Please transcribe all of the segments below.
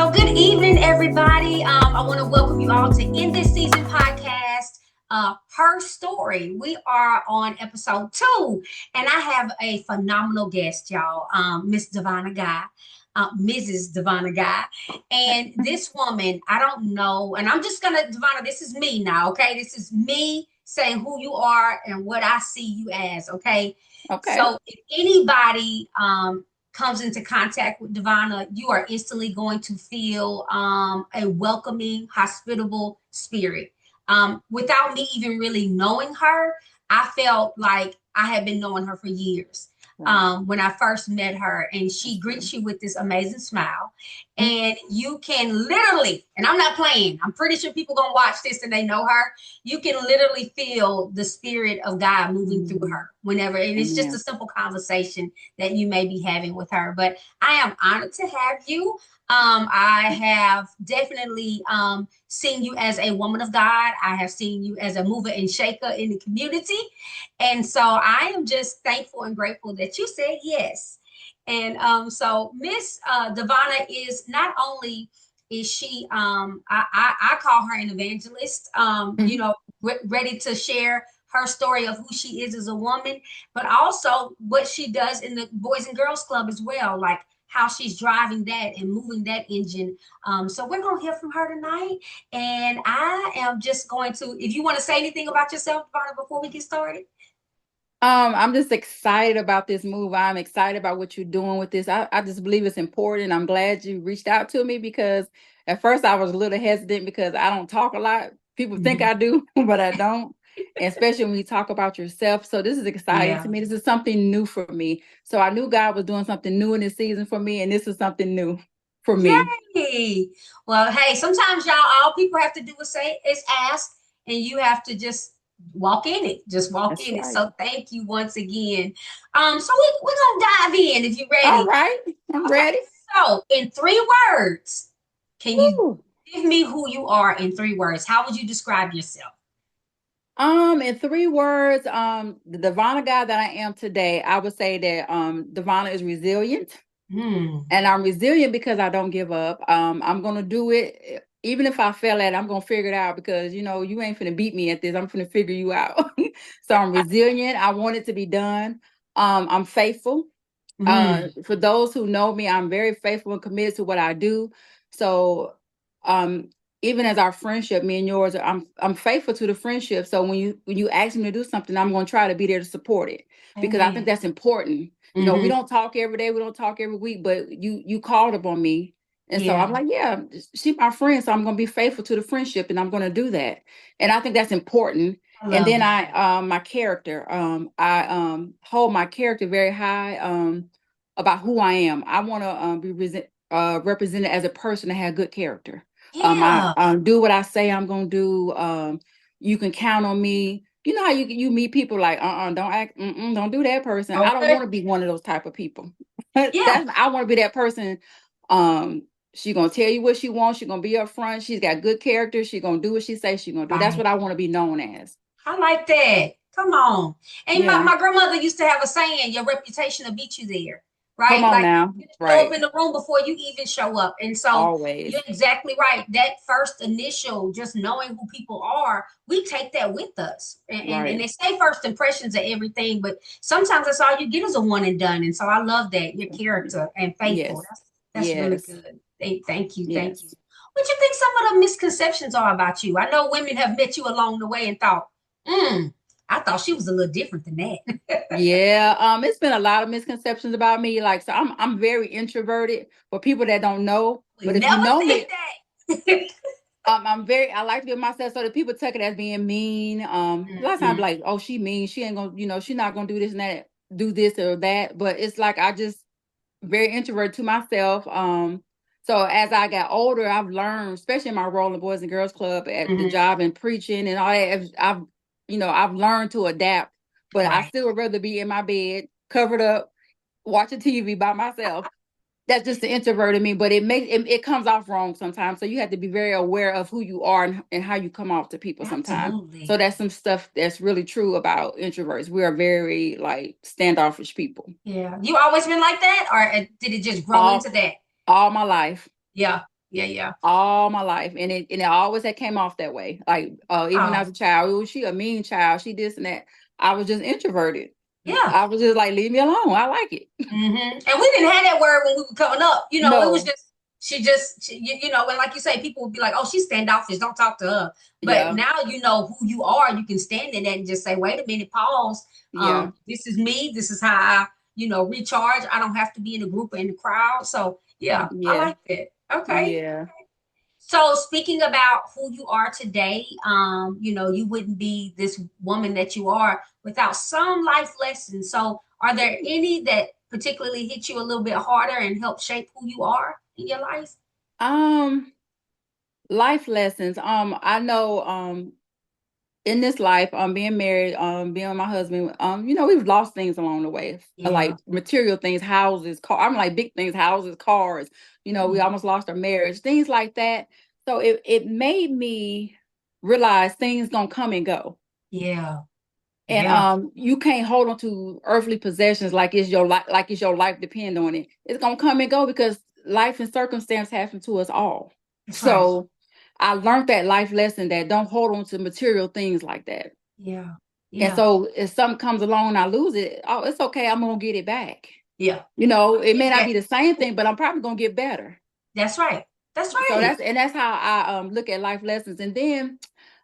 So good evening, everybody. I want to welcome you all to In This Season podcast, Her Story. We are on episode 2, and I have a phenomenal guest, y'all, Miss DeVonna Guy. Mrs. DeVonna Guy. And this woman, I don't know, and I'm just gonna, DeVonna, this is me now, okay? This is me saying who you are and what I see you as, okay? Okay. So if anybody comes into contact with DeVonna, you are instantly going to feel a welcoming, hospitable spirit. Without me even really knowing her, I felt like I had been knowing her for years Right. when I first met her, and she greets you with this amazing smile. And you can literally, and I'm not playing, I'm pretty sure people gonna watch this and they know her. You can literally feel the spirit of God moving through her whenever, and it's just a Amen. simple conversation that you may be having with her. But I am honored to have you. I have definitely seen you as a woman of God. I have seen you as a mover and shaker in the community. And so I am just thankful and grateful that you said yes. And so Miss DeVonna is not only is she I call her an evangelist, Mhm. ready to share her story of who she is as a woman, but also what she does in the Boys and Girls Club as well, like how she's driving that and moving that engine. So we're gonna hear from her tonight, and I am just going to. If you want to say anything about yourself, DeVonna, before we get started. I'm just excited about this move. I'm excited about what you're doing with this. I just believe it's important. I'm glad you reached out to me because at first I was a little hesitant because I don't talk a lot. People think I do, but I don't. And especially when you talk about yourself. So this is exciting to Yeah. me. This is something new for me. So I knew God was doing something new in this season for me, and this is something new for me. Yay. Well, hey, sometimes y'all, all people have to do is ask, and you have to just walk in it. Just walk That's in it. right. So thank you once again. So we're gonna dive in if you're All ready. right. I'm Okay. ready. So in 3 words, can you Woo. give me who you are in 3 words? How would you describe yourself? In 3 words, the DeVonna guy that I am today, I would say that DeVonna is resilient, Hmm. and I'm resilient because I don't give up. I'm gonna do it, even if I fail at it, I'm gonna figure it out because you ain't finna beat me at this. I'm finna figure you out. So I'm resilient. I want it to be done. I'm faithful. Hmm. For those who know me, I'm very faithful and committed to what I do. So, um, even as our friendship, me and yours, I'm faithful to the friendship. So when you ask me to do something, I'm going to try to be there to support it because I think Amen. that's important. We Hmm. don't talk every day, we don't talk every week, but you called upon me, and so I'm Yeah. like, yeah, she's my friend, so I'm going to be faithful to the friendship, and I'm going to do that. And I think that's important. I And love then that. my character, I hold my character very high. About who I am. I want to represented as a person that had good character. I Yeah. do what I say I'm gonna do. You can count on me. You know how you meet people like don't act, don't do that person. I don't Okay. want to be one of those type of people. Yeah. I want to be that person. She gonna tell you what she wants. She's gonna be upfront. She's got good character. She's gonna do what she says she's gonna do. That's Right. what I want to be known as. I like that. Come on. And my, Yeah. my grandmother used to have a saying, your reputation will beat you there. Come Right? on Like now. you show up Right. in the room before you even show up. And so you're Always. exactly right. That first initial, just knowing who people are, we take that with us. And Right. they say first impressions of everything, but sometimes that's all you get is a one and done. And so I love that. Your character and faithful. Yes. That's really Yes. good. Thank you. Thank you. Yes. What do you think some of the misconceptions are about you? I know women have met you along the way and thought, I thought she was a little different than that. Yeah. It's been a lot of misconceptions about me. Like, so I'm very introverted for people that don't know. We But if you never know think me, that. I like to be myself. So that people take it as being mean. A lot of times Mhm. like, oh, she mean, she ain't gonna, she's not gonna do this and that, do this or that. But it's like I just very introverted to myself. So as I got older, I've learned, especially in my role in the Boys and Girls Club at the Mhm. job and preaching and all that. I've learned to adapt, but I Right. still would rather be in my bed, covered up, watching TV by myself. That's just the introvert in me, but it comes off wrong sometimes. So you have to be very aware of who you are and how you come off to people sometimes. So Absolutely. that's some stuff that's really true about introverts. We are very like standoffish people. Yeah. You always been like that, or did it just grow All into that? all my life. Yeah. Yeah, yeah. all my life, and it always had came off that way. Like even when I Oh, was a child, oh, she a mean child, she this and that. I was just introverted. yeah. I was just like, leave me alone. I like it. And we didn't have that word when we were coming up. It was No, just and like you say, people would be like, "Oh, she's standoffish. Don't talk to her." But yeah, now you know who you are. You can stand in that and just say, "Wait a minute, pause. yeah, This is me. This is how I, recharge. I don't have to be in a group or in the crowd." So yeah, I yeah, like that. Okay. yeah. So speaking about who you are today, you wouldn't be this woman that you are without some life lessons. So are there any that particularly hit you a little bit harder and help shape who you are in your life? Um, Life lessons. I know. In this life, being married, being with my husband, we've lost things along the way, Yeah. like material things, houses, car. I'm like big things, houses, cars. We Mhm. almost lost our marriage, things like that. So it made me realize things gonna come and go, Yeah. and Yeah. you can't hold on to earthly possessions like it's your life, like it's your life depend on it. It's gonna come and go because life and circumstance happen to us all. That's right. So I learned that life lesson that don't hold on to material things like that. Yeah. And Yeah. so if something comes along and I lose it, oh, it's okay. I'm gonna get it back. Yeah. It may Get not that. be the same thing, but I'm probably gonna get better. That's right. That's So right. that's how I look at life lessons. And then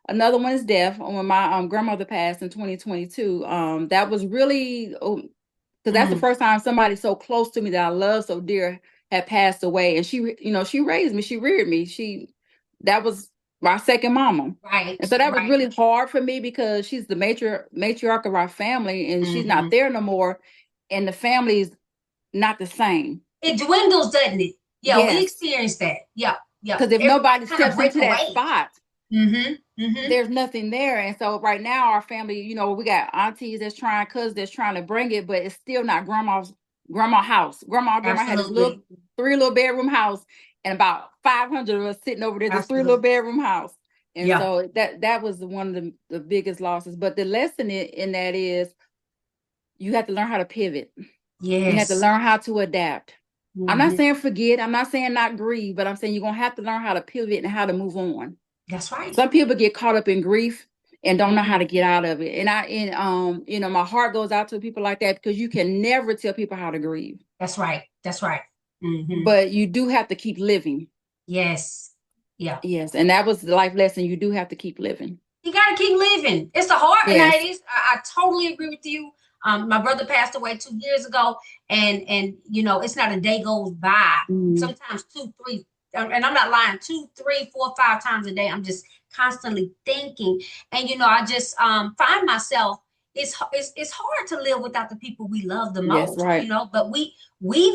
another one is death. When my grandmother passed in 2022, that was really because that's the Mm, first time somebody so close to me that I love so dear had passed away. And she raised me, she reared me. That was my second mama. right. And so that was Right. really hard for me because she's the matriarch of our family and she's not Hmm. there no more. And the family's not the same. It dwindles, doesn't it? Yeah, we Yes. experienced that. Yeah. Yeah. Because if Everybody nobody kind of steps break into that away. spot, Mm-hmm. Mm-hmm. there's nothing there. And so right now our family, we got aunties that's trying, cousins that's trying to bring it, but it's still not grandma house. Grandma had this Absolutely. 3 little bedroom house and about 500 of us sitting over there, this 3 little Absolutely. bedroom house. And Yeah. so that was one of the biggest losses. But the lesson in that is you have to learn how to pivot. You have to Yes. learn how to adapt. I'm not Hmm. saying forget, I'm not saying not grieve, but I'm saying you're gonna have to learn how to pivot and how to move on. That's right. Some people get caught up in grief and don't know how Mm. to get out of it. And my heart goes out to people like that because you can never tell people how to grieve. That's right. That's right. Hmm. But you do have to keep living. Yes. Yeah. Yes. And that was the life lesson. You do have to keep living. You got to keep living. It's the hard, and Yes. it is. I totally agree with you. My brother passed away 2 years ago, and it's not a day goes by. Mm, Sometimes two, three, and I'm not lying. 2, 3, 4, 5 times a day. I'm just constantly thinking, and I just find myself. It's hard to live without the people we love the yes, most, right. But we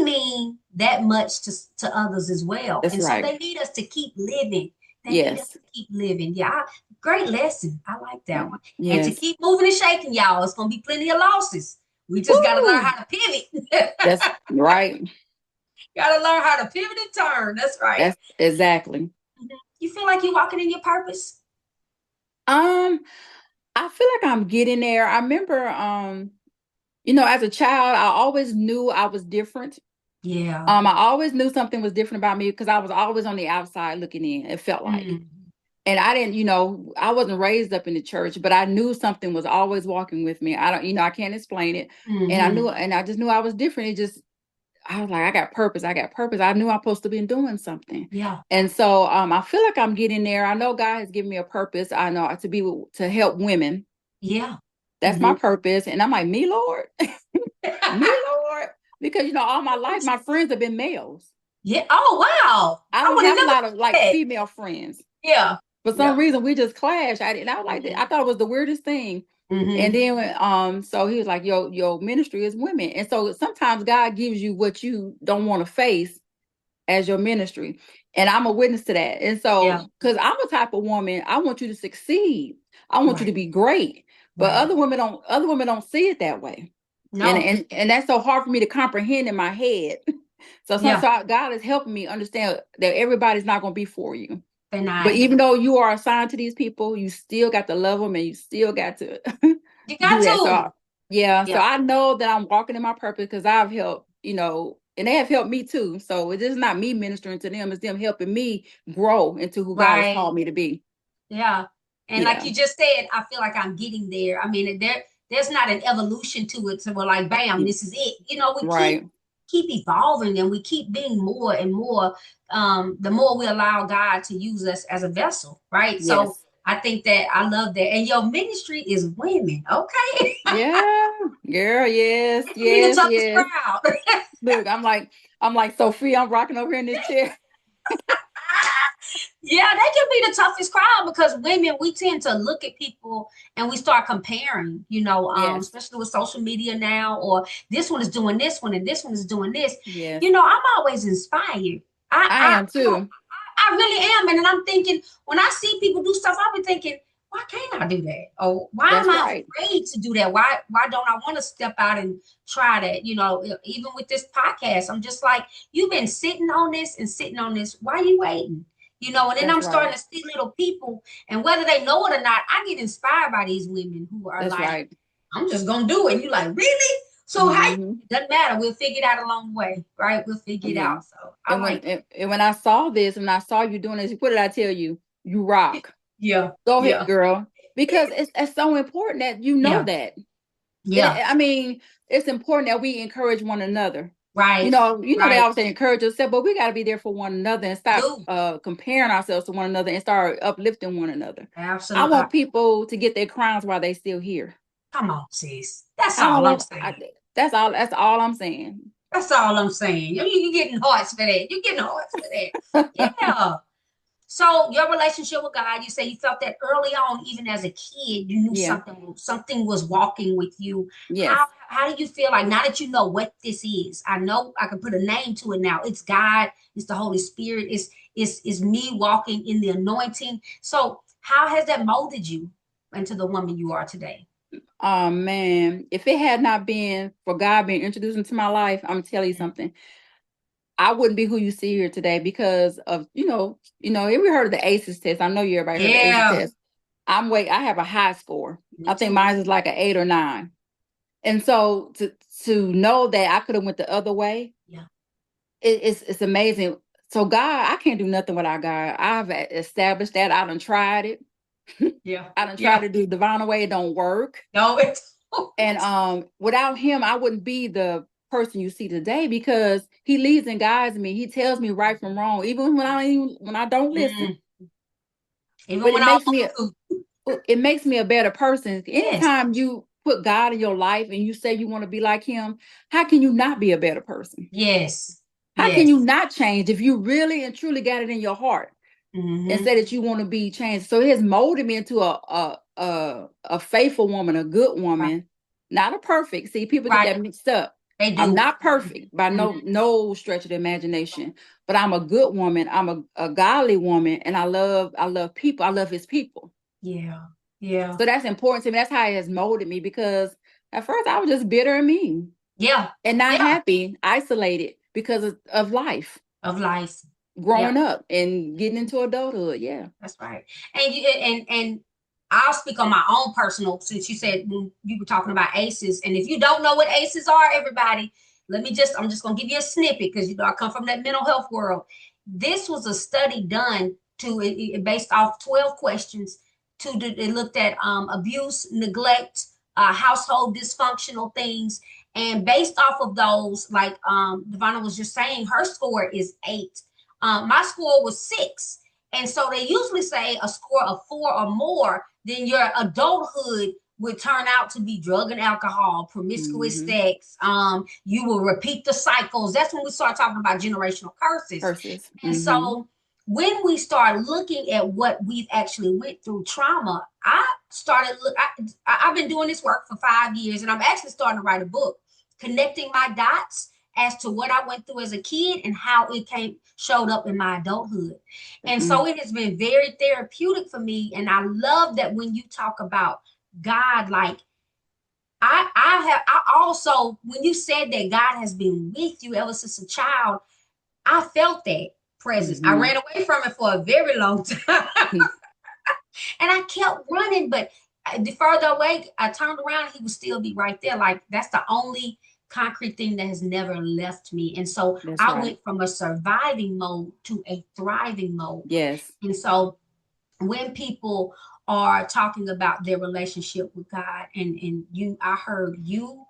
mean that much to others as well, That's and so right. they need us to keep living. They need us Yes. to keep living. Yeah, great lesson. I like that one. And to Yes. keep moving and shaking, y'all, it's gonna be plenty of losses. We just gotta learn Woo! how to pivot. That's right. Gotta learn how to pivot and turn. That's right. That's exactly. Mhm. You feel like you're walking in your purpose? Um, I feel like I'm getting there. I remember, as a child, I always knew I was different. Yeah. I always knew something was different about me because I was always on the outside looking in, it felt like. Mm. And I didn't, I wasn't raised up in the church, but I knew something was always walking with me. I don't, I can't explain it. Hmm. And I just knew I was different. I was like, I got purpose. I got purpose. I knew I'm supposed to be doing something. Yeah. And so I feel like I'm getting there. I know God has given me a purpose. I know to help women. Yeah. That's my Hmm. purpose. And I'm like, me, Lord, me, Lord, because all my life my friends have been males. Yeah. Oh wow. I I don't would have have a never lot of thought like that. female friends. Yeah. For some Yeah. reason, we just clashed. I was like, Hmm. I thought it was the weirdest thing. And Hmm. then, so he was like, your ministry is women. And so sometimes God gives you what you don't want to face as your ministry. And I'm a witness to that. And Yeah. so, because I'm a type of woman, I want you to succeed. I want you to Right. be great. But Right. other women don't see it that way. And No. and that's so hard for me to comprehend in my head. Yeah. So God is helping me understand that everybody's not going to be for you. They're But not. even though you are assigned to these people, you still got to love them and you still got to You do got that. to. Yeah. So Yeah. I know that I'm walking in my purpose because I've helped, and they have helped me too. So it's just not me ministering to them, it's them helping me grow into who God has Right. called me to be. Yeah. And like Yeah. you just said, I feel like I'm getting there. I mean, there's not an evolution to it. So we're like, bam, this is it. You know, we Right. keep evolving and we keep being more and more. The more we allow God to use us as a vessel, right? So Yes. I think that I love that. And your ministry is women, okay? Yeah. Girl, yes, That can be the yes, toughest yes. crowd. Look, I'm like Sophia, I'm rocking over here in this chair. Yeah, they can be the toughest crowd because women, we tend to look at people and we start comparing, Yes. especially with social media now, or this one is doing this one and this one is doing this. Yes. I'm always inspired. I, I I, am I don't, too. I really am. And then I'm thinking, when I see people do stuff, I'll be thinking, why can't I do that? Or why am That's I right. afraid to do that? Why don't I want to step out and try that? Even with this podcast, I'm just like, you've been sitting on this and sitting on this. Why are you waiting? And then That's I'm right. starting to see little people, and whether they know it or not, I get inspired by these women who are That's like, right. I'm just gonna do it. And you're like, really? So how Hmm. it doesn't matter. We'll figure it out along the way, right? We'll figure it Yeah. out. So I like that. And when I saw this, and I saw you doing this, what did I tell you? You rock. Yeah, Go ahead, yeah, girl. Because it's so important that you know yeah, that. yeah. I mean, it's important that we encourage one another. Right, They right. always say encourage yourself, but we got to be there for one another and stop Do comparing ourselves to one another and start uplifting one another. I absolutely. want people to get their crowns while they still here. Come on, sis. That's I don't all I'm want. saying. That's all I'm saying. That's all I'm saying. You're getting hearts for that. You're getting hearts for that. Yeah. So your relationship with God, you say you felt that early on, even as a kid, you knew Yeah. something was walking with you. Yes. How do you feel like now that you know what this is? I know I can put a name to it now. It's God, it's the Holy Spirit, it's me walking in the anointing. So how has that molded you into the woman you are today? Oh man, if it had not been for God being introduced into my life, I'm gonna tell you something. I wouldn't be who you see here today because of, have you heard of the ACEs test? I know you everybody heard the ACEs Yeah, test. I have a high score. me I think too. mine is like an 8 or 9. And so to know that I could have went the other way, Yeah. it's amazing. So God, I can't do nothing without God. I've established that. I done tried it. Yeah. I done tried Yeah. to do DeVonna way. It don't work. No, it's And without him, I wouldn't be the person you see today because he leads and guides me. He tells me right from wrong, even when I don't listen. Mm. Even But when I it makes me a better person. yes, Anytime you put God in your life and you say you want to be like him, how can you not be a better person? yes, How can you yes. not change if you really and truly got it in your heart and Hmm. say that you want to be changed? So it has molded me into a faithful woman, a good Right, woman, not a perfect. See, people get right. that mixed up. They I'm do. not perfect by Hmm. no stretch of the imagination, but I'm a good woman. I'm a godly woman, and I love people. I love his people. Yeah, yeah, So that's important to me. That's how it has molded me because at first I was just bitter and mean yeah, and not yeah. happy, isolated because of life, Of life. Yeah, growing up and getting into adulthood. Yeah. that's right. And I'll speak on my own personal, since you said when you were talking about ACEs. And if you don't know what ACEs are, everybody, I'm just gonna give you a snippet because I come from that mental health world. This was a study done based off 12 questions. It looked at abuse, neglect, household dysfunctional things, and based off of those, like DeVonna was just saying, her score is 8. My score was 6. And so they usually say a score of 4 or more, then your adulthood would turn out to be drug and alcohol, promiscuous Mm-hmm. sex. You will repeat the cycles. That's when we start talking about generational curses. Versus. And Mm-hmm. so when we start looking at what we've actually went through trauma, I've been doing this work for 5 years, and I'm actually starting to write a book connecting my dots as to what I went through as a kid and how it showed up in my adulthood. And Mm-hmm. so it has been very therapeutic for me. And I love that when you talk about God, like I also, when you said that God has been with you ever since a child, I felt that presence. I Mm-hmm. ran away from it for a very long time. And I kept running, but the further away I turned around, he would still be right there. Like that's the only concrete thing that has never left me. And so That's I right. went from a surviving mode to a thriving mode. Yes. And so when people are talking about their relationship with God, and you, I heard you,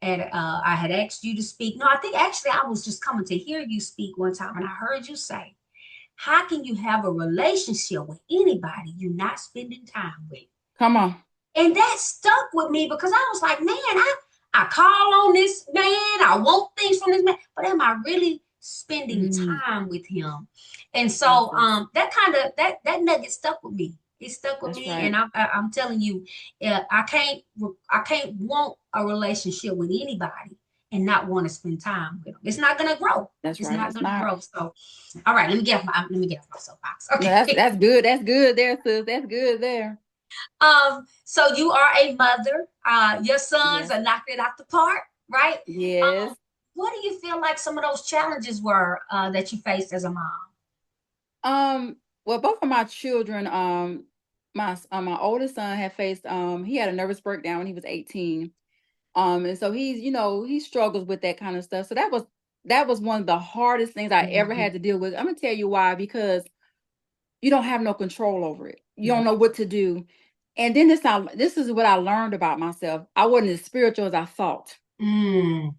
and I had asked you to speak. No, I think actually I was just coming to hear you speak one time, and I heard you say, how can you have a relationship with anybody you're not spending time with? Come on. And that stuck with me because I was like, man, I call on this man, I want things from this man, but am I really spending Mm, time with him? And so Jesus. that kind of that nugget stuck with me. It stuck with That's me, and right. I'm telling you, I can't want a relationship with anybody and not want to spend time with them. It's not gonna grow. That's It's right. not It's gonna not. grow. So, all right, let me get off my soapbox. No, Okay. that's good. That's good there, sis. That's good there. So you are a mother. Your sons Yes. are knocking it out the park, right? Yes. What do you feel like some of those challenges were that you faced as a mom? Well, both of my children, my oldest son had faced he had a nervous breakdown when he was 18. And so he's, he struggles with that kind of stuff. So that was one of the hardest things I ever Mhm. had to deal with. I'm gonna tell you why, because you don't have no control over it. You Yeah. don't know what to do. And then this is what I learned about myself. I wasn't as spiritual as I thought Mm.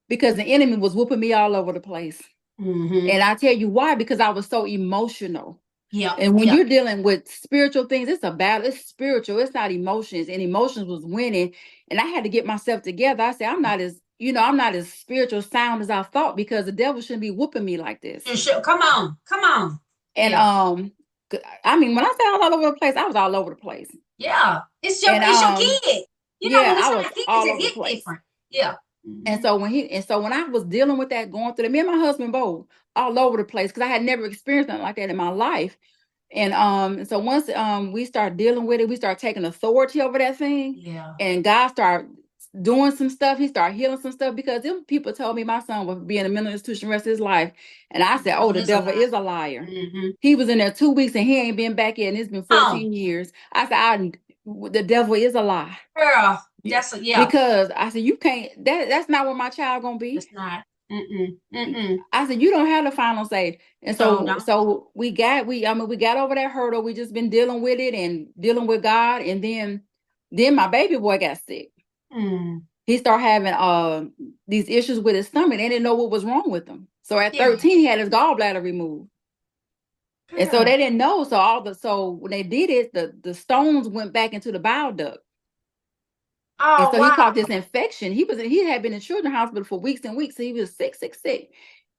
because the enemy was whooping me all over the place. Mm-hmm. And I tell you why, because I was so emotional. Yep. And when Yep. you're dealing with spiritual things, it's a battle. It's spiritual. It's not emotions. And emotions was winning. And I had to get myself together. I said, I'm not as spiritual sound as I thought, because the devil shouldn't be whooping me like this. You should, come on. Come on. And Yeah. I mean, when I say I was all over the place, I was all over the place. Yeah. It's your And it's your kid. You know, yeah, when it's I our was kids, all it over the hit place. different. Yeah. And Mm-hmm. so when I was dealing with that, going through that, me and my husband both all over the place, because I had never experienced something like that in my life. And so once we start dealing with it, we start taking authority over that thing, Yeah. and God started doing some stuff. He started healing some stuff, because them people told me my son would be in a mental institution the rest of his life. And I The said, oh, devil the is a devil lie. is a liar. Mm-hmm. He was in there 2 weeks and he ain't been back in. It's been Oh, 14 years. I said, the devil is a lie. girl. Yeah. That's a yeah. Because I said, you can't, that's not where my child gonna be. It's not. Mm-mm. Mm-mm. I said, you don't have the final say. And So so don't. so we got over that hurdle. We just been dealing with it and dealing with God. And then my baby boy got sick. Mm. He started having these issues with his stomach. They didn't know what was wrong with him. So at Yeah. 13, he had his gallbladder removed. And so Girl. they didn't know. So when they did it, the stones went back into the bile duct. And Oh so he caught wow. this infection. He had been in children's hospital for weeks and weeks. So he was sick, sick, sick.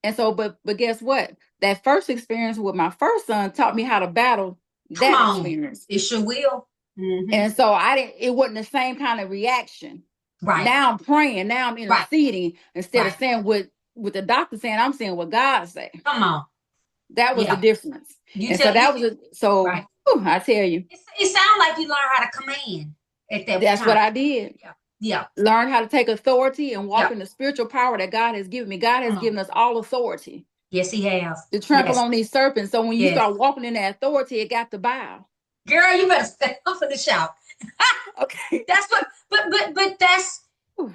And so, but guess what? That first experience with my first son taught me how to battle Come that on. experience. It sure will. Mm-hmm. And so it wasn't the same kind of reaction. Right. Now I'm praying, now I'm Right. interceding, instead of Right. saying what the doctor saying, I'm saying what God say. Come on. That was the Yeah. difference. You And so tell you. that was so Right. I tell you, It sounds like you learn how to command at that that's what time. I did. Yeah. Yeah. Learn how to take authority and walk Yeah. in the spiritual power that God has given me. God has Come on. given us all authority Yes, he has. to trample Yes. on these serpents. So when you Yes. start walking in that authority, it got to bow. Girl, you better stay off of the shout. Okay. That's what, but that's,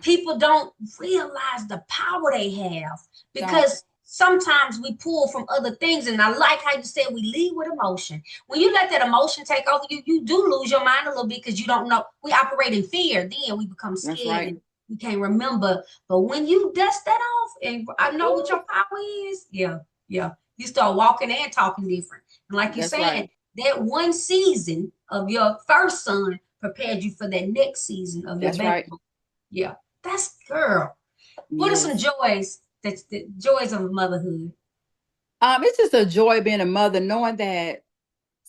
people don't realize the power they have Don't. because sometimes we pull from other things. And I like how you said we lead with emotion. When you let that emotion take over you, you do lose your mind a little bit because you don't know. We operate in fear, then we become That's scared right. and we can't remember. But when you dust that off and I know what your Ooh, power is, yeah, yeah, you start walking and talking different. And like you're that's saying, right. that one season of your first son prepared you for that next season of your That's baby. right. Yeah, that's girl. What are some Yes. joys that the joys of motherhood? It's just a joy being a mother, knowing that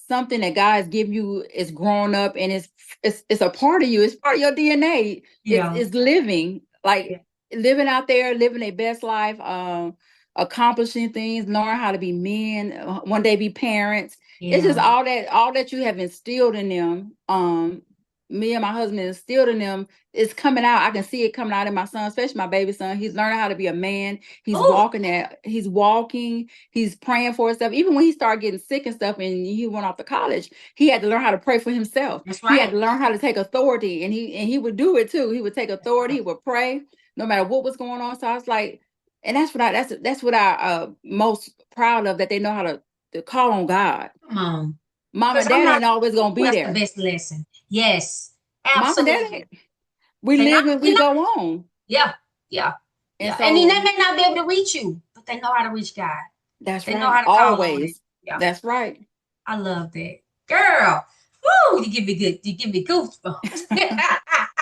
something that God has given you is growing up, and it's a part of you. It's part of your DNA. It's Yeah, it's living, yeah. like living out there, living a best life, accomplishing things, learn how to be men, one day be parents. It's just Yeah. all that you have instilled in them. Me and my husband instilled in them. It's coming out. I can see it coming out in my son, especially my baby son. He's learning how to be a man. He's Oh, walking that. He's walking. He's praying for himself. Even when he started getting sick and stuff, and he went off to college, he had to learn how to pray for himself. that's He had right. to learn how to take authority, and he would do it too. He would take That's authority. right. He would pray. no matter what was going on. So I was like, and that's what I most proud of, that they know how to call on God. Come on. Mom Because and I'm dad not ain't always gonna sure be that's the there. best lesson. Yes, Mom and dad ain't, absolutely. we They not, live and we we not, go on. yeah, yeah, And yeah. And then they so may not be able to reach you, but they know how to reach God. that's They know right. how to call on it. Always. Yeah, That's right. I love that. Girl, woo, you give me goosebumps.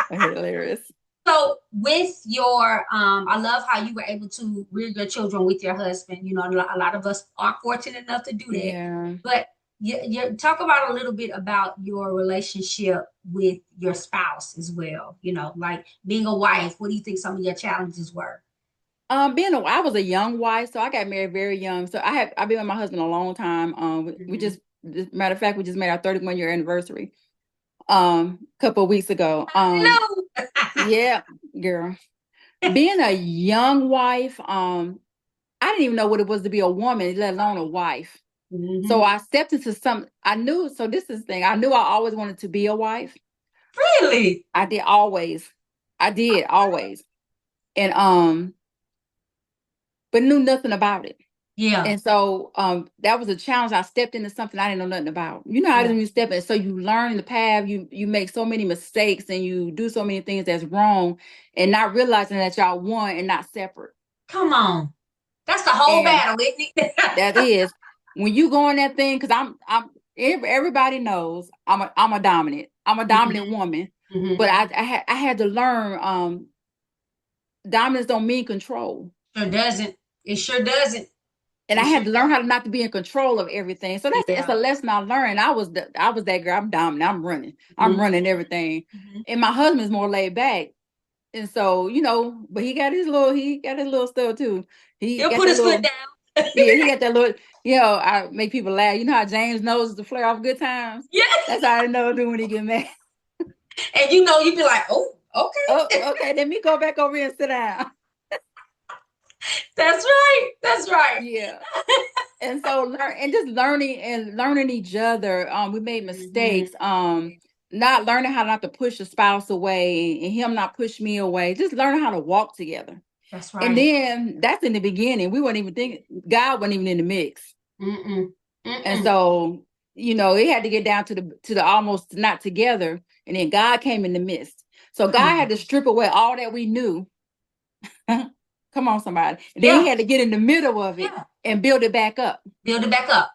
Hilarious. So with your, I love how you were able to rear your children with your husband. You know, a lot of us are fortunate enough to do that. Yeah. But you talk about a little bit about your relationship with your spouse as well. You know, like being a wife. What do you think some of your challenges were? I was a young wife, so I got married very young. So I've been with my husband a long time. We Mhm. just, matter of fact, we just made our 31-year anniversary a couple of weeks ago. Hello. Yeah, girl. Being a young wife, I didn't even know what it was to be a woman, let alone a wife. So Hmm. I stepped into I knew, so this is the thing. I knew I always wanted to be a wife. Really? I did always. I did always. And but knew nothing about it. Yeah. And so that was a challenge. I stepped into something I didn't know nothing about. You know how it is Yeah. when you step in, so you learn the path, you make so many mistakes and you do so many things that's wrong, and not realizing that y'all one and not separate. Come on. That's the whole And battle, isn't it? that is when you go in that thing, because everybody knows I'm a Hmm. dominant woman, Hmm. but I had to learn dominance don't mean control. Sure doesn't. It sure doesn't. And It I sure had to learn how to doesn't. not to be in control of everything. So it's Yeah. a lesson I learned. I was that girl. I'm dominant. I'm Hmm. running everything. Hmm. And my husband's more laid back. And so, but he got his little stuff too. He He'll got put that his foot little, down. yeah, he got that little, I make people laugh. You know how James knows to flare off good times? Yes. That's how I know do when he get mad. And you know, you'd be like, oh, Oh, okay. okay, let me go back over here and sit down. That's right. That's right. Yeah. And so learning each other. We made Hmm. mistakes. Not learning how not to push a spouse away and him not push me away. Just learning how to walk together. That's And right. then that's in the beginning. We weren't even thinking, God wasn't even in the mix. Mm-mm. And Mm-mm. so, it had to get down to the almost not together. And then God came in the midst. So Come God had on. to strip away all that we knew. Come on, somebody. And then he Yeah. had to get in the middle of it Yeah. and build it back up. Build it back up.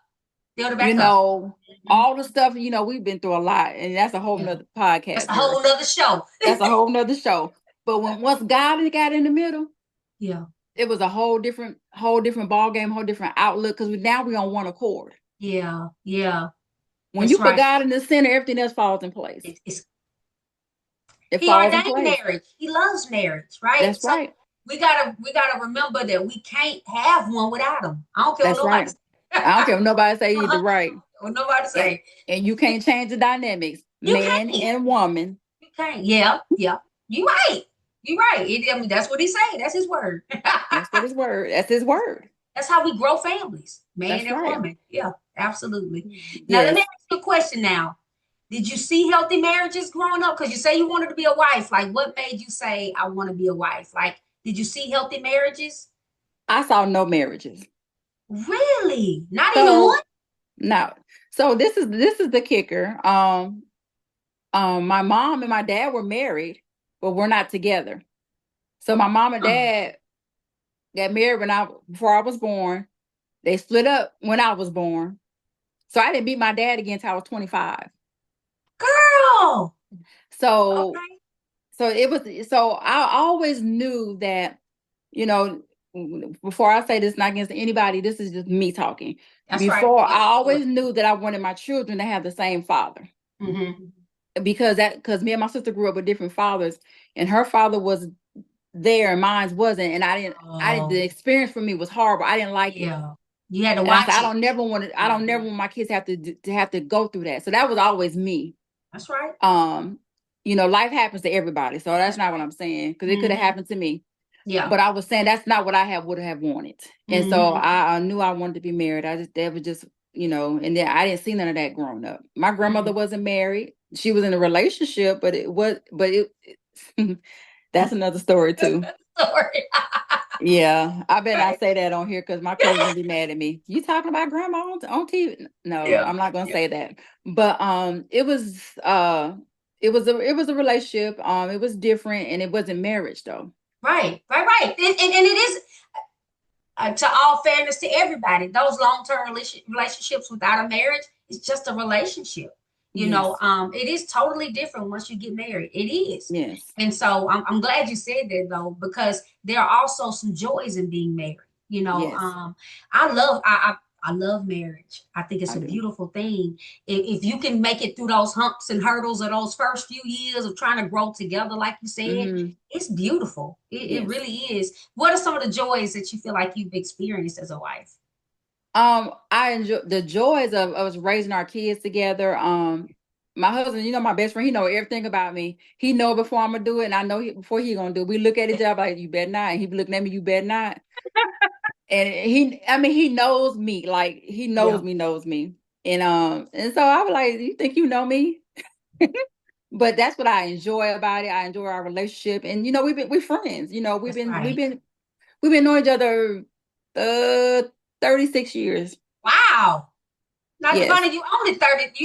Build it you back up. know, Hmm. all the stuff, we've been through a lot, and that's a whole Yeah. nother That's podcast, a girl. whole nother show. That's a whole nother show. But once God got in the middle, Yeah. it was a whole different ball game, whole different outlook, because now we're on one accord. Yeah. Yeah. When That's you put right. God in the center, everything else falls in place. It's It he falls in ordained place. marriage. He loves marriage, right? That's So right. we gotta remember that we can't have one without him. I don't care what That's nobody right. say. I don't care what nobody say either, right? What nobody And, say. and you can't change the dynamics, You man can't. and woman. You can't. Yeah, yeah. You right. You right. I mean, that's what he say. That's his word. That's what his word. That's his word. That's how we grow families, man That's and right. woman. Yeah, absolutely. Now let me Yes. ask you a question now. Did you see healthy marriages growing up? Because you say you wanted to be a wife. Like, what made you say, I want to be a wife? Like, did you see healthy marriages? I saw no marriages. Really? Not even one? So no. So this is the kicker. My mom and my dad were married, but we're not together. So my mom and Oh, dad got married before I was born. They split up when I was born. So I didn't meet my dad again until I was 25. girl. So Okay. I always knew that, you know, before I say this, not against anybody, this is just me talking. That's right. Before, I It's good. always knew that I wanted my children to have the same father. Hmm. Because me and my sister grew up with different fathers, and her father was there and mine wasn't, and I didn't the Oh, experience for me was horrible. I didn't like it. yeah. You had to And I said watch it. I don't never want my kids have to go through that. So that was always me. That's right. um Life happens to everybody, so that's That's not what right. I'm saying, because it could have Hmm. happened to me. Yeah. But I was saying that's not what would have wanted. And so Hmm. I knew I wanted to be married. That was just, and then I didn't see none of that growing up. My grandmother Hmm. wasn't married. She was in a relationship, but it was, but it that's another story too. Sorry. Yeah, I bet Right. not say that on here because my cousin gonna be mad at me. You talking about grandma on TV? No, Yeah. I'm not gonna Yeah. say that. But it was a relationship. It was different and it wasn't marriage though. Right. Right. Right. And it is, to all fairness to everybody, those long-term relationships without a marriage is just a relationship. Yes. It is totally different once you get married. It is. Yes. And so I'm glad you said that though, because there are also some joys in being married. Yes, I love I love marriage. I think it's I a do. beautiful thing. If you can make it through those humps and hurdles of those first few years of trying to grow together, like you said, Hmm. it's beautiful. It Yes. really is. What are some of the joys that you feel like you've experienced as a wife? I enjoy the joys of us raising our kids together. My husband, my best friend, he know everything about me. He know before I'm gonna do it, and I know before he gonna do it. We look at each other like, you better not. And he be looking at me, you better not. And I mean, he knows me, like he Yeah, knows me. And so I was like, you think you know me? But that's what I enjoy about it. I enjoy our relationship, and we're friends. that's right. We've been knowing each other, 36 years. Wow. Now, Yes. DeVonna, you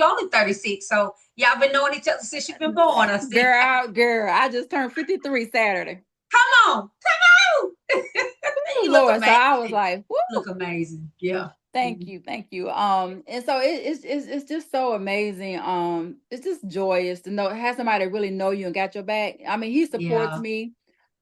only 36, so y'all been knowing each other since you've been born, I see. Girl, I just turned 53 Saturday. Come on, come on. Oh, You look Lord. So I was amazing. like, woo, Look amazing. Yeah. thank Mhm. you, thank you. And so it's just so amazing. It's just joyous to have somebody that really know you and got your back. I mean, he supports Yeah. me.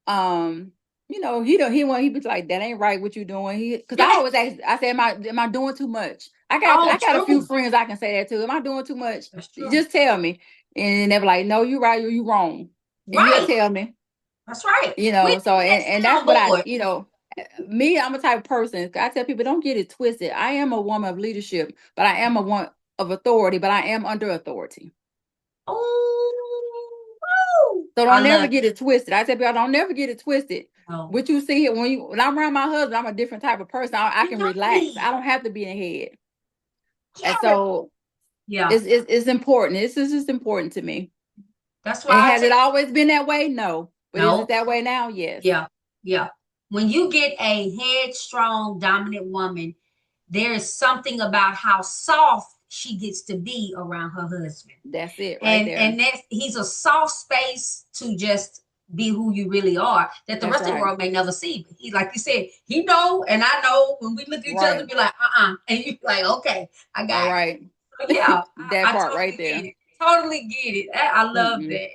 Um, he be like, that ain't right what you doing. Because I always ask, I say, am I doing too much? Oh, I got a few true. friends I can say that to. Am I doing too much? That's true. Just tell me. And they're like, no, you right or you wrong. And he'll Right. tell me. That's right. We So need that and that's what soundboard. me, I'm a type of person. I tell people, don't get it twisted. I am a woman of leadership, but I am a woman of authority, but I am under authority. Oh, So I don't never love get it twisted. I tell people, don't never get it twisted. it. No. What you see here when I'm around my husband, I'm a different type of person. I can relax. I Exactly. don't have to be in head. And Yes. so Yeah. it's important. It's just important to me. That's And why I has tell it always been that way? No. But is it no. that way now? Yes. Yeah. Yeah. When you get a headstrong, dominant woman, there is something about how soft she gets to be around her husband. That's it right And there. that he's a soft space to just be who you really are that the That's rest of the right. world may never see. But he, like you said, he know and I know when we look at each other and Right. be like, and you be like, okay, I All got it. right. So yeah, That I part right totally get there. it. Totally get it. I love Mm-mm. that.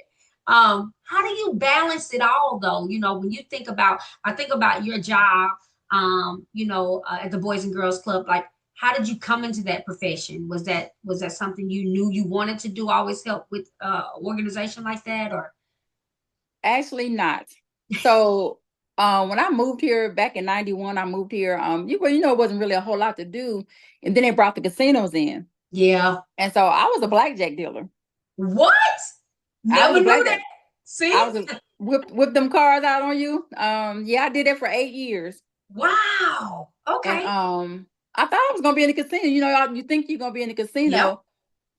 How do you balance it all though? When you think about, I think about your job, at the Boys and Girls Club, like how did you come into that profession? Was that something you knew you wanted to do? Always help with organization like that, or Actually not. So when I moved here back in 91, I moved here. It wasn't really a whole lot to do. And then they brought the casinos in. yeah? And so I was a blackjack dealer. What? I was Never a knew that. blackjack. I See? was a whip them cards out on you. Yeah, I did that for 8 years. Wow. And Okay. I thought I was gonna be in the casino. You think you're gonna be in the Yep. casino,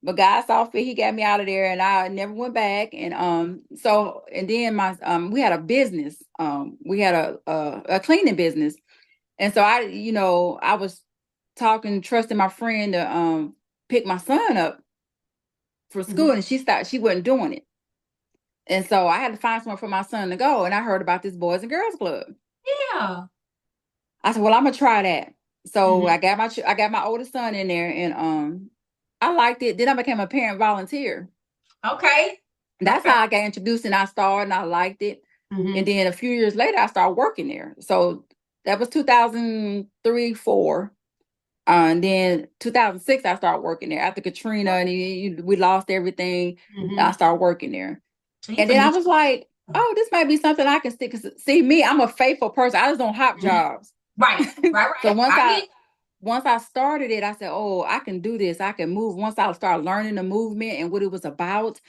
but God saw fit, he got me out of there and I never went back. And and then my we had a business. We had a cleaning business. And so I was trusting my friend to pick my son up for school, Mhm. and she wasn't doing it. And so I had to find somewhere for my son to go. And I heard about this Boys and Girls Club. Yeah. I said, well, I'm gonna try that. So Mhm. I got my oldest son in there, and I liked it. Then I became a parent volunteer. Okay. That's Okay. how I got introduced, and I started, and I liked it. And Mhm. then a few years later, I started working there. So that was 2003, four. And then 2006, I started working there after Katrina, and we lost everything. I Mhm. started working there. So you've And then been I there. was like, oh, this might be something I can stick. 'Cause see me, I'm a faithful person. I just don't hop Mhm. jobs. Right. Right. So Right. I get. once I started it, I said, "Oh, I can do this. I can move." Once I started learning the movement and what it was about,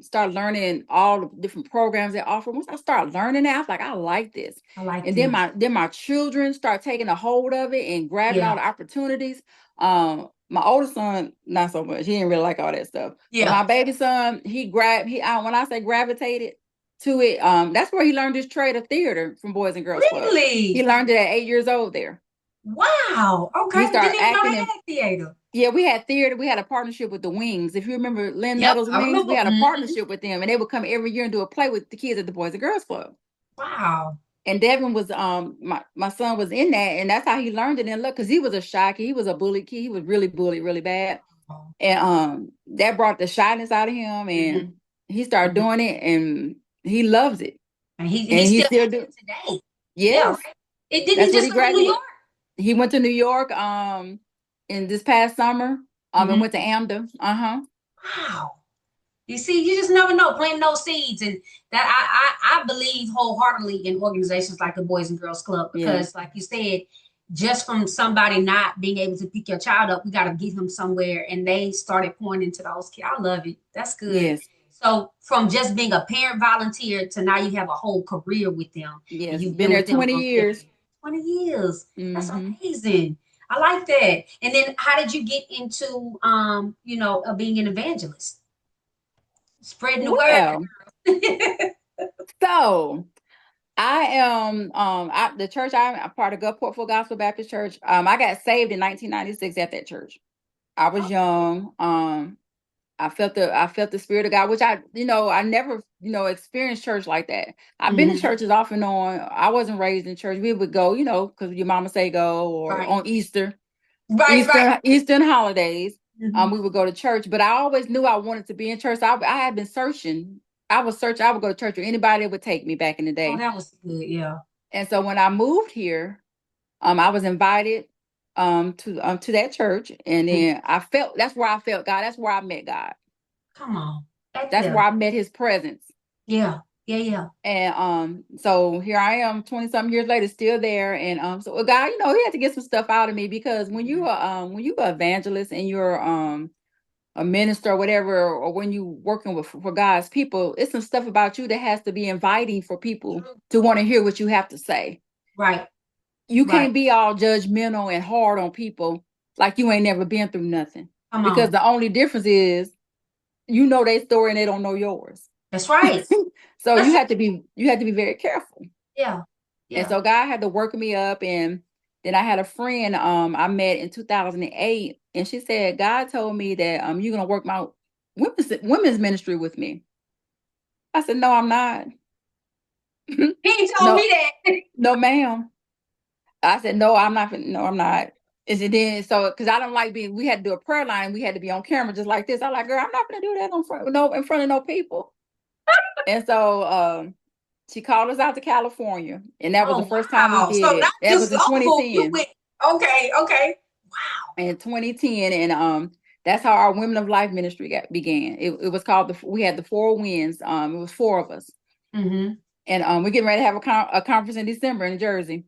start learning all the different programs they offer. Once I started learning that, I was like, "I like this." I like And then this. my children start taking a hold of it and grabbing all Yeah. the opportunities. My oldest son, not so much. He didn't really like all that stuff. But Yeah. my baby son, he when I say gravitated. to it. That's where he learned his trade of theater from Boys and Girls Club. He Really? learned it at 8 years old there. Wow. He Okay. started Didn't even know acting they in. had theater. Yeah, we had theater. We had a partnership with the Wings. If you remember Lynn Yep, Meadows' I Wings, we remember. had a partnership with them, and they would come every year and do a play with the kids at the Boys and Girls Club. Wow. And Devin was my son was in that, and that's how he learned it. And look, because he was a shy kid, he was a bully kid, he was really bullied really bad, and that brought the shyness out of him, Mm-hmm. and he started Mm-hmm. doing it, and he loves it, And he and he still still does do. it today. Yeah, Yes, right. It didn't he that's what just he go to New graduated. York? He went to New York in this past summer, and Mm-hmm. went to AMDA. Wow. You see, you just never know. Plant those seeds, and that I believe wholeheartedly in organizations like the Boys and Girls Club Yeah, because, like you said, just from somebody not being able to pick your child up, we got to get him somewhere, and they started pouring into those kids. I love it. That's good. yes, So from just being a parent volunteer to now you have a whole career with them, and yes, you've been been there with them 20 years. 20 years. That's Hmm. amazing. I like that. And then how did you get into being an evangelist? Spreading the word. Well, so I am the church I'm a part of, Gulfport Full Gospel Baptist Church. I got saved in 1996 at that church. I was young. I felt the spirit of God, which I never experienced church like that. I've been to Mhm. churches off and on. I wasn't raised in church. We would go, because your mama say go, or Right. on Easter, Right, right. Eastern holidays. Mhm. We would go to church, but I always knew I wanted to be in church. I had been searching. I was searching. I would go to church with anybody that would take me back in the Oh, day. that was good. Yeah. And so when I moved here, I was invited to that church, and Mhm. then that's where I felt God. That's where I met God. Come on. Right That's where there. I met His presence. Yeah. Yeah, yeah. And so here I am, 20 something years later, still there. And so God, He had to get some stuff out of me, because when you are evangelist and you're a minister or whatever, or when you working with for God's people, it's some stuff about you that has to be inviting for people True. to want to hear what you have to say. Right. You Right. can't be all judgmental and hard on people like you ain't never been through nothing. Come Because on. the only difference is you know their story and they don't know yours. That's right. So That's you had to be very careful. yeah. And Yeah. so God had to work me up. And then I had a friend I met in 2008, and she said, God told me that you're gonna work my women's ministry with me. I said, no, I'm not. He ain't told No, me that. no, ma'am. I said, no, I'm not. No, I'm not. Is it then? So, because I don't like being, we had to do a prayer line. We had to be on camera just like this. I'm like, girl, I'm not gonna do that in front of no people. And so, she called us out to California, and that was the Oh, first time we wow. did So not it. That was just in local, you 2010. went okay, okay. Wow. In 2010, and that's how our Women of Life ministry began. It was called we had the Four Winds. It was four of us, Mm-hmm. and we're getting ready to have a conference in December in Jersey.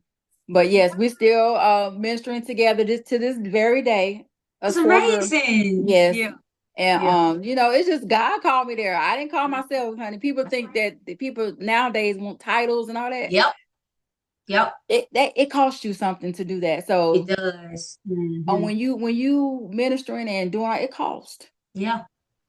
But yes, we're still ministering together to this very day. That's Us four girls. amazing. Yes. Yeah. And Yeah. it's just God called me there. I didn't call myself, honey. People That's think right. that the people nowadays want titles and all that. Yep. Yep. It costs you something to do that. It So does. Hmm. when you ministering and doing it costs. Yeah.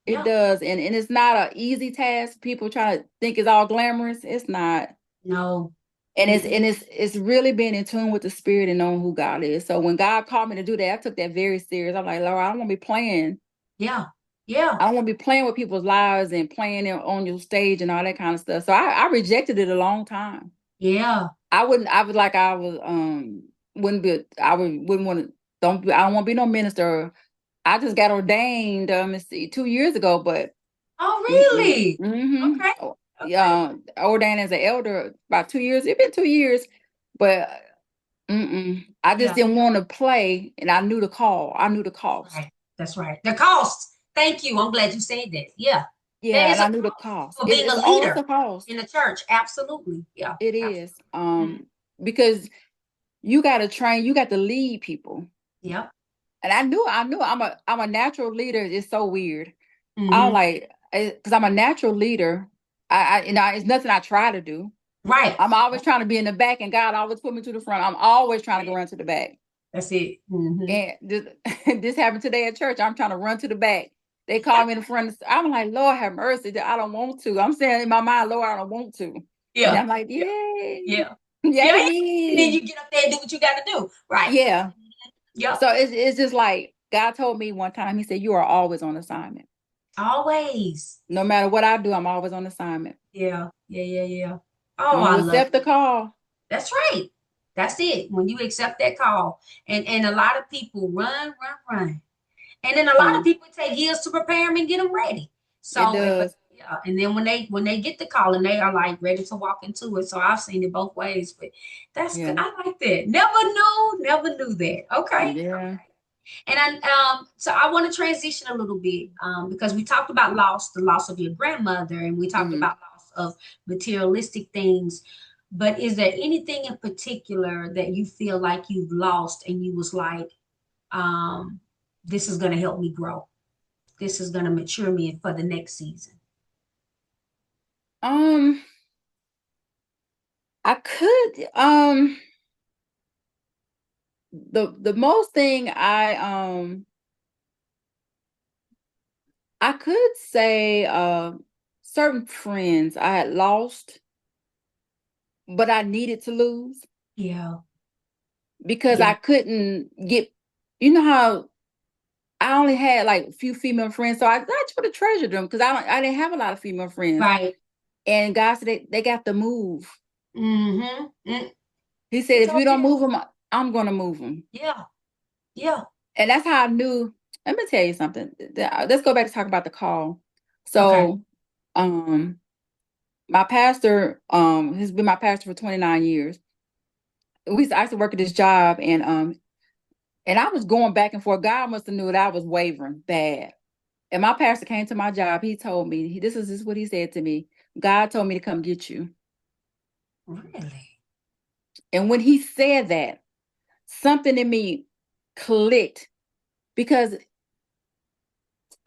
It Yeah. does. And it's not an easy task. People try to think it's all glamorous. It's not. No. And it's Mm-mm. and it's it's really being in tune with the spirit and knowing who God is. So when God called me to do that, I took that very serious. I'm like, Lord, I don't want to be playing. Yeah. Yeah. I don't want to be playing with people's lives and playing it on your stage and all that kind of stuff. So I rejected it a long time. Yeah. I would like I was wouldn't be I wouldn't want to I don't want to be no minister. I just got ordained let's see 2 years ago, but Oh, mm-mm, really? mm-hmm. Okay. Oh, Okay. yeah, ordained as an elder about 2 years. It's been 2 years, but I just Yeah. didn't want to play, and I knew the call. I knew the That's cost. right. That's right. The cost. Thank you. I'm glad you said that. Yeah. There Yeah, is and a I knew the cost cost. for being It's a all it's leader a cost. in the church. Absolutely. Yeah. It is. Absolutely. Mhm. Because you got to train. You got to lead people. Yep. And I knew I'm a natural leader. It's so weird. I Hmm. like because I'm a natural leader. It's nothing I try to do. Right. I'm always trying to be in the back, and God always put me to the front. I'm always trying to go run to the back. That's it. Hmm. And this, this happened today at church. I'm trying to run to the back. They call me in front of, I'm like, Lord have mercy. I don't want to. I'm saying in my mind, Lord, I don't want to. And Yeah. I'm like, Yeah. yay. Yeah. Yeah. And then Yay. you get up there and do what you got to do. Right. Yeah. Yep. So it's just like God told me one time, he said, you are always on assignment. Always. No matter what I do, I'm always on assignment. Yeah. Yeah. Yeah. Yeah. Oh, When I you love accept the it. call, That's right. That's it. When you accept that call. And a lot of people run. And then a lot of people take years to prepare them and get them ready. it So, but does. yeah, and then when they get the call and they are like ready to walk into it. So I've seen it both ways, but that's good. Yeah. I like that. Never knew that. Okay. Yeah. And so I want to transition a little bit because we talked about the loss of your grandmother, and we talked Hmm. about loss of materialistic things. But is there anything in particular that you feel like you've lost and you was like, um, this is going to help me grow? This is going to mature me for the next season. Um, I could the most thing I could say certain friends I had lost, but I needed to lose Yeah. because I Yeah. couldn't get, you know how I only had like a few female friends, so I tried to treasure them because I didn't have a lot of female friends. Right. And God said they got to move. Mm-hmm. He said, He if you told you don't that. move them, I'm gonna move them. Yeah. Yeah. And that's how I knew. Let me tell you something. Let's go back to talk about the call. Okay. So, um, my pastor, has been my pastor for 29 years. I used to work at this job, and I was going back and forth. God must have knew that I was wavering bad. And my pastor came to my job. He told me, this is what he said to me. God told me to come get you. Really? And when he said that, something in me clicked because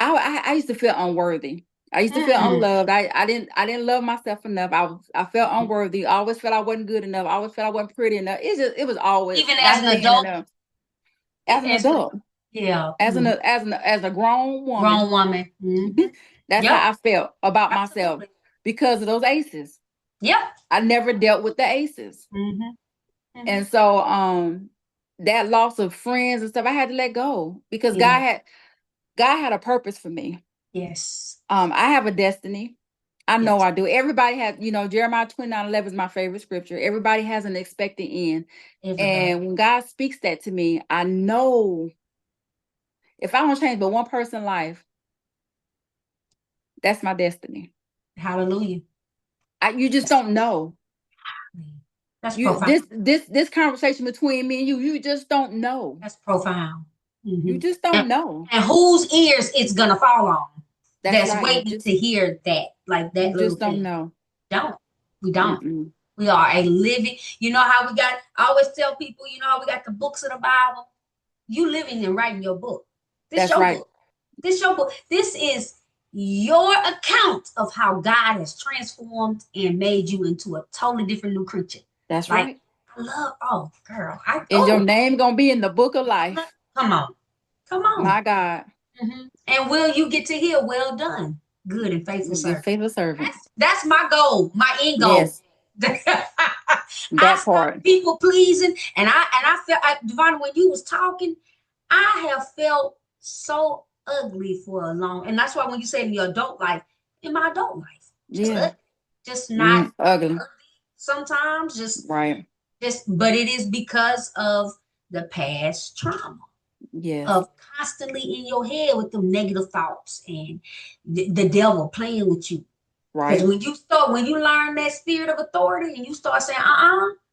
I used to feel unworthy. I used to feel Mm. unloved. I didn't love myself enough. I felt unworthy. I always felt I wasn't good enough. I always felt I wasn't pretty enough. It was always Even as not an being adult, enough. As an as adult, yeah, as a grown woman, grown woman. that's Yep. how I felt about myself Absolutely. because of those aces. Yep. I never dealt with the aces. hmm hmm And so that loss of friends and stuff, I had to let go because Yeah. God had a purpose for me. Yes. I have a destiny. I know Yes. I do. Everybody has, Jeremiah 29:11 is my favorite scripture. Everybody has an expected end. Everybody. And when God speaks that to me, I know if I don't change but one person's life, that's my destiny. Hallelujah. You just don't know. That's You profound. this conversation between me and you just don't know. That's profound. You hmm just don't And, know. and whose ears it's gonna fall on? That's That's right. waiting to hear that, like You that little just don't thing. know. Don't. We don't. Mm-mm. We are a living. You know how we got, I always tell people, you know how we got the books of the Bible? You living and writing your book. This That's your right. book. This your book. This is your account of how God has transformed and made you into a totally different new creature. That's Like, right. I love, oh girl, And your name gonna be in the book of life. come on. Come on. My God. And will you get to hear, well done, good and faithful Good servant? faithful servant. That's my goal, my end goal. Yes, I that stop part. people pleasing, and I felt, DeVonna, when you was talking, I have felt so ugly for a long, and that's why when you say in your adult life, in my adult life, just Yeah. just not Ugly. sometimes, Right. but it is because of the past trauma Yes. of constantly in your head with them negative thoughts and the devil playing with you. Because Right. when you learn that spirit of authority and you start saying,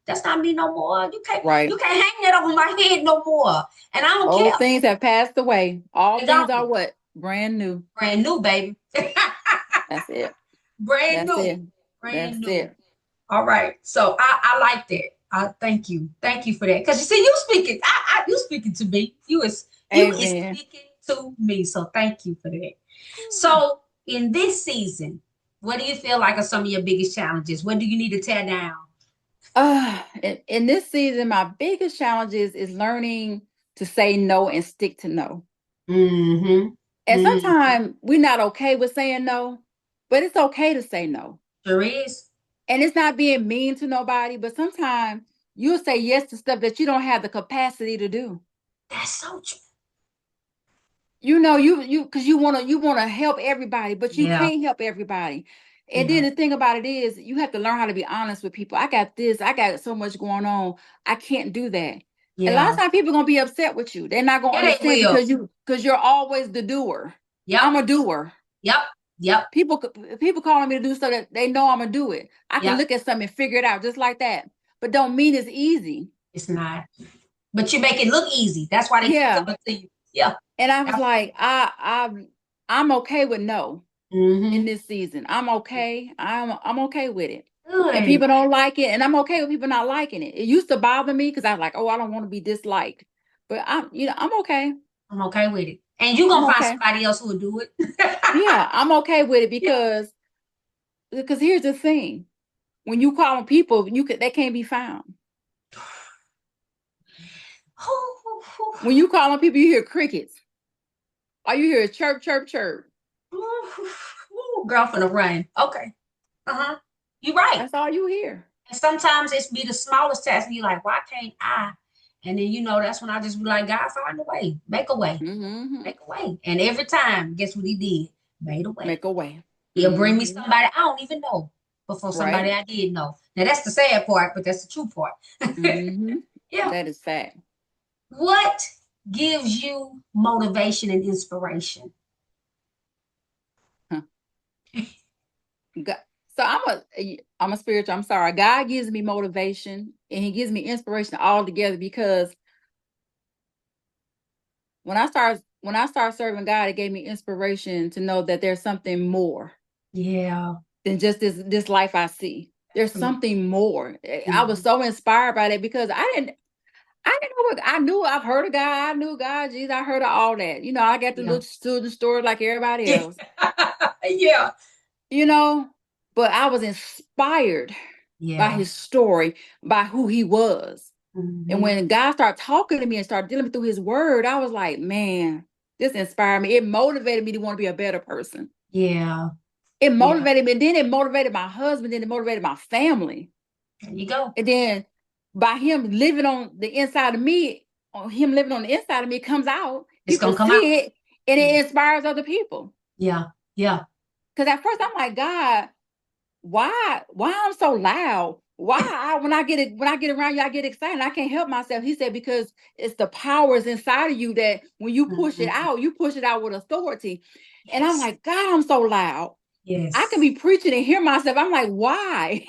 that's not me no more. You Right. can't hang that over my head no more. And I don't care. Old things have passed away. All They things are gone. what? Brand new. Brand new, baby. That's it. Brand That's new. it. Brand That's new. it. All right. So I like that. I thank you. Thank you for that. Because you see, you speaking, you speaking to me. You is Amen. speaking to me. So thank you for that. So in this season, what do you feel like are some of your biggest challenges? What do you need to tear down? In this season, my biggest challenges is learning to say no and stick to no. Mm-hmm. And sometimes we're not okay with saying no, but it's okay to say no. Sure is. And it's not being mean to nobody, but sometimes you'll say yes to stuff that you don't have the capacity to do. That's so true. You know, you because you wanna help everybody, but you Yeah. can't help everybody. And then Yeah. the thing about it is you have to learn how to be honest with people. I got this, I got so much going on. I can't do that. And a lot of Yeah. times people are gonna be upset with you. They're not gonna Yeah, they understand will. because you're always the doer. Yep. I'm a doer. Yep. Yep. People calling me to do so that they know I'm gonna do it. I can Yep. look at something and figure it out just like that. But don't mean it's easy. It's not. But you make it look easy. That's why they keep Yeah. coming to you. Yeah. And I was like, I'm okay with no in Mm-hmm. this season. I'm okay. I'm okay with it. And Good. people don't like it, and I'm okay with people not liking it. It used to bother me because I was like, oh, I don't want to be disliked. But I'm okay. I'm okay with it. And you're I'm gonna find okay. somebody else who will do it. Yeah, I'm okay with it Yeah. because here's the thing. When you call them people, they can't be found. When you call them people, you hear crickets. All you hear is chirp, chirp, chirp. Girl finna run. Okay. Uh-huh. You're right. That's all you hear. And sometimes it's be the smallest task. Be like, why can't I? And then that's when I just be like, God, find a way, make a way, Mm-hmm. make a way. And every time, guess what he did? Made a way. Make a way. He'll bring me Mm-hmm. somebody I don't even know, but for somebody Right? I did know. Now that's the sad part, but that's the true part. Mm-hmm. Yeah. That is fact. What gives you motivation and inspiration? Huh. God, so I'm a spiritual. I'm sorry. God gives me motivation and He gives me inspiration all together because when I start serving God, it gave me inspiration to know that there's something more Yeah. than just this life I see. There's Absolutely. something more. I was Mhm. so inspired by that because I didn't know what I knew. I've heard of God. I knew God. Jesus, I heard of all that. I got the Yeah. little student story like everybody Yeah. else. Yeah. You know, but I was inspired by Yeah. his story, by who he was. And Hmm. when God started talking to me and started dealing through his word, I was like, man, this inspired me. It motivated me to want to be a better person. Yeah. It Yeah. motivated me. And then it motivated my husband. Then it motivated my family. There you go. And then by him living on the inside of me, or him living on the inside of me, it comes out. It's People gonna come out. see it and it inspires other people. Yeah. Yeah. Because at first I'm like, God, why I'm so loud? When I get around you, I get excited. I can't help myself. He said, because it's the powers inside of you that when Mhm. you push it out with authority. And I'm Yes. like, God, I'm so loud. I can Yes. be preaching and hear myself. I'm like, why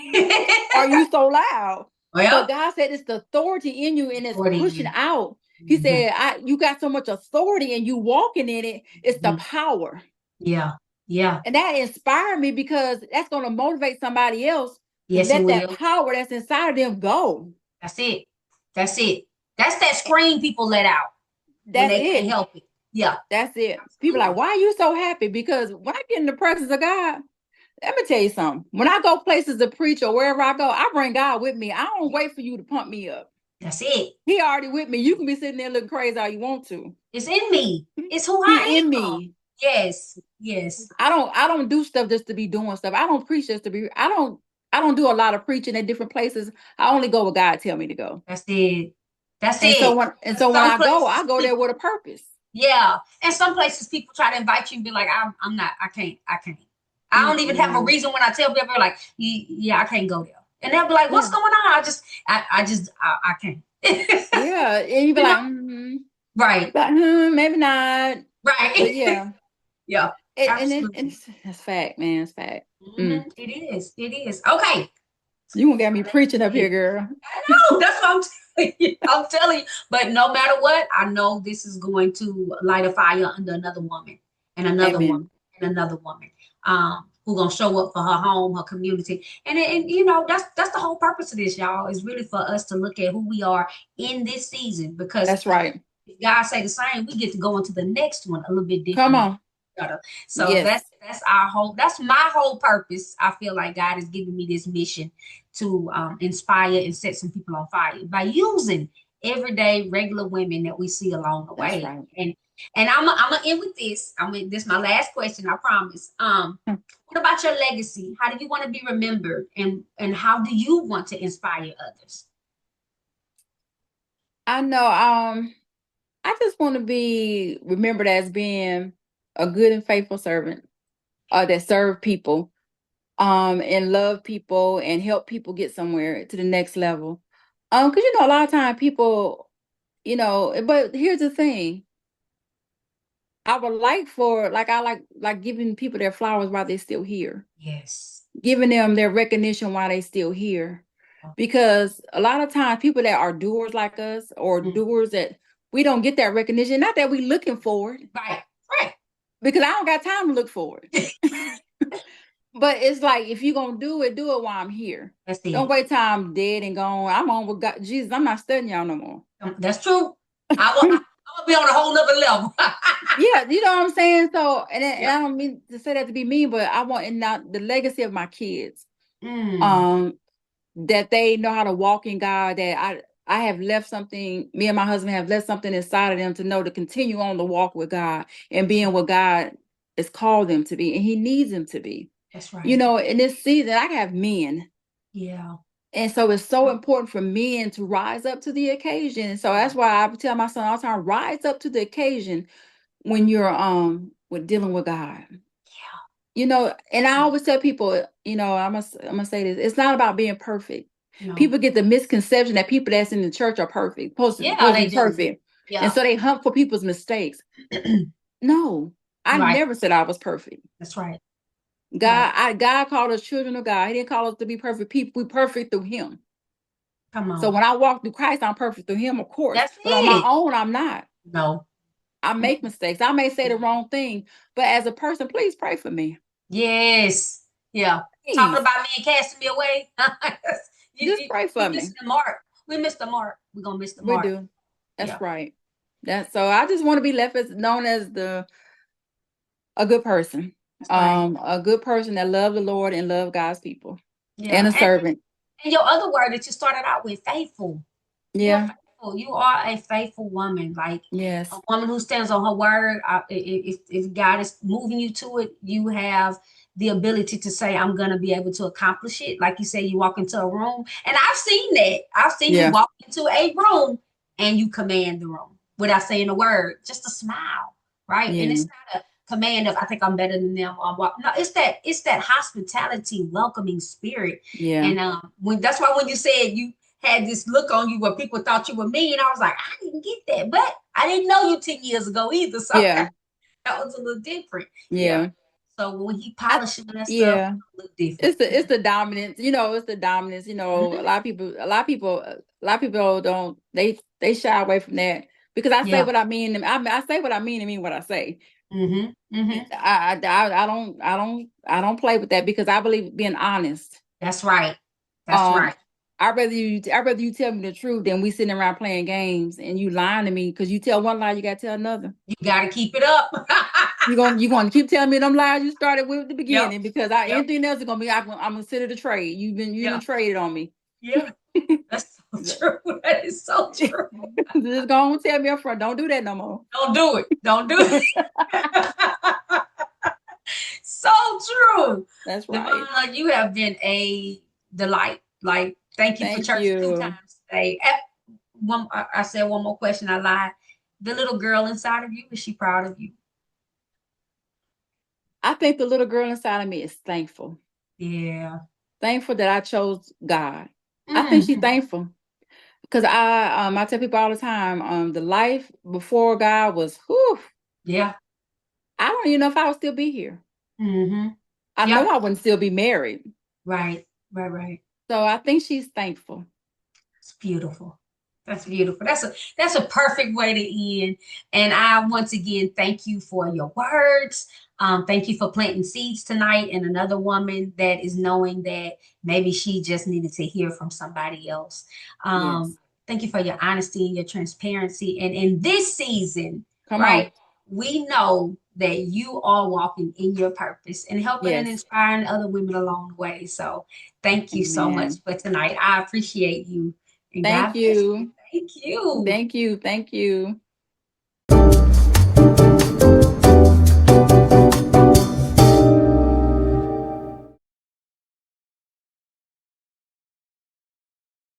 are you so loud? But Well, God said it's the authority in you and it's pushing authority. out. He Mhm. said, you got so much authority and you walking in it. It's the Mhm. power. Yeah. Yeah. And that inspired me because that's going to motivate somebody else to Yes, it let that will. power that's inside of them go. That's it. That's it. That's that scream people let out when That's they can't it. help it. Yeah. That's it. People are like, Absolutely. why are you so happy? Because when I get in the presence of God, let me tell you something. When I go places to preach or wherever I go, I bring God with me. I don't wait for you to pump me up. That's it. He already with me. You can be sitting there looking crazy all you want to. It's in me. It's who He in I am. me. Yes. Yes. I don't do stuff just to be doing stuff. I don't preach just to be. I don't do a lot of preaching at different places. I only go where God tell me to go. That's it. That's And so it. when and so when Some I places go there people, with a purpose. yeah. And some places people try to invite you and be like, I'm not, I can't, I can't. I don't even have a Mm-mm. reason when I tell people like, yeah, I can't go there. And they'll be like, what's Yeah. going on? I can't. Yeah. And you be You know? like, mm-hmm. Right. But maybe not. But Right. yeah. Yeah. And Absolutely. that's fact, man. It's fact. Mm. It is. It is. Okay. You gonna get me preaching up here, girl. I know. That's what I'm telling you. I'm telling you. But no matter what, I know this is going to light a fire under another woman and another woman Amen. and another woman. Who gonna show up for her home, her community, and that's the whole purpose of this, y'all. Is really for us to look at who we are in this season because That's right. if God say the same, we get to go into the next one a little bit Come different. on. So Yes. that's my whole purpose. I feel like God has given me this mission to inspire and set some people on fire by using everyday regular women that we see along the That's way. right. And I'm gonna end with this. This is my last question, I promise. What about your legacy? How do you want to be remembered, and how do you want to inspire others? I know. I just want to be remembered as being a good and faithful servant, that serve people, and love people and help people get somewhere to the next level. Because a lot of time people, but here's the thing. I would like for I like giving people their flowers while they're still here, Yes. giving them their recognition while they're still here. Because a lot of times people that are doers like us, or Mm. doers that we don't get that recognition, not that we're looking for it. Right. Right. Because I don't got time to look for it. But it's like, if you're gonna do it while I'm here. That's Don't it. wait till I'm dead and gone. I'm on with God. Jesus, I'm not studying y'all no more. That's true. I'm gonna be on a whole nother level. Yeah, you know what I'm saying? So, and Yep. I don't mean to say that to be mean, but I want, and not the legacy of my kids. Mm. That they know how to walk in God, that I have left something, me and my husband have left something inside of them to know to continue on the walk with God and being what God has called them to be, and He needs them to be. That's right. In this season, I have men. Yeah. And so it's so important for men to rise up to the occasion. So that's why I tell my son all the time, rise up to the occasion when you're with dealing with God. And I always tell people, I'm gonna say this, it's not about being perfect. No. People get the misconception that people that's in the church are perfect, supposed to be perfect. Yeah. And so they hunt for people's mistakes. No, I never said I was perfect. That's right. God called us children of God. He didn't call us to be perfect people. We perfect through Him. Come on. So when I walk through Christ, I'm perfect through Him, of course. But on my own, I'm not. No. I make mistakes. I may say the wrong thing, but as a person, please pray for me. Yes. Yeah. Please. Talking about me and casting me away. Just pray for me. The mark. We missed the mark. We're gonna miss the mark. We do. That's right. So I just want to be left as known as a good person. Right. A good person that love the Lord and love God's people. Yeah. And a servant. And your other word that you started out with, faithful. Yeah. You are a faithful woman, like yes, a woman who stands on her word. If God is moving you to it, you have the ability to say, I'm going to be able to accomplish it. Like you say, you walk into a room, and I've seen that. I've seen you walk into a room and you command the room without saying a word, just a smile, right? And it's not a command of, I think I'm better than them. No, it's that hospitality, welcoming spirit. Yeah. And that's why when you said you had this look on you where people thought you were mean, I was like, I didn't get that, but I didn't know you 10 years ago either. So that was a little different. Yeah. So when he polishing that stuff, it look different. It's the dominance. It's the dominance. A lot of people don't. They shy away from that because I say what I mean. I say what I mean and mean what I say. I don't play with that because I believe being honest. That's right. That's right. I'd rather you tell me the truth than we sitting around playing games and you lying to me, because you tell one lie, you gotta tell another. You gotta keep it up. you gonna keep telling me them lies you started with at the beginning, because anything else is gonna be, I'm gonna consider the trade. You've been traded on me. Yeah. That's so true. That is so true. Just go and tell me up front. Don't do that no more. Don't do it. Don't do it. So true. That's right. DeVonna, you have been a delight. Like, thank you for church 2 times today. I said one more question. I lied. The little girl inside of you, is she proud of you? I think the little girl inside of me is thankful. Yeah. Thankful that I chose God. I think she's thankful. Because I tell people all the time, the life before God was, whew. Yeah. I don't even know if I would still be here. I know I wouldn't still be married. Right. So I think she's thankful. It's beautiful. That's beautiful. That's a perfect way to end. And I once again thank you for your words. Thank you for planting seeds tonight, and another woman that is knowing that maybe she just needed to hear from somebody else. Thank you for your honesty and your transparency. And in this season, we know that you are walking in your purpose and helping and inspiring other women along the way. So thank you so much for tonight. I appreciate you. And thank you. Thank you. Thank you. Thank you.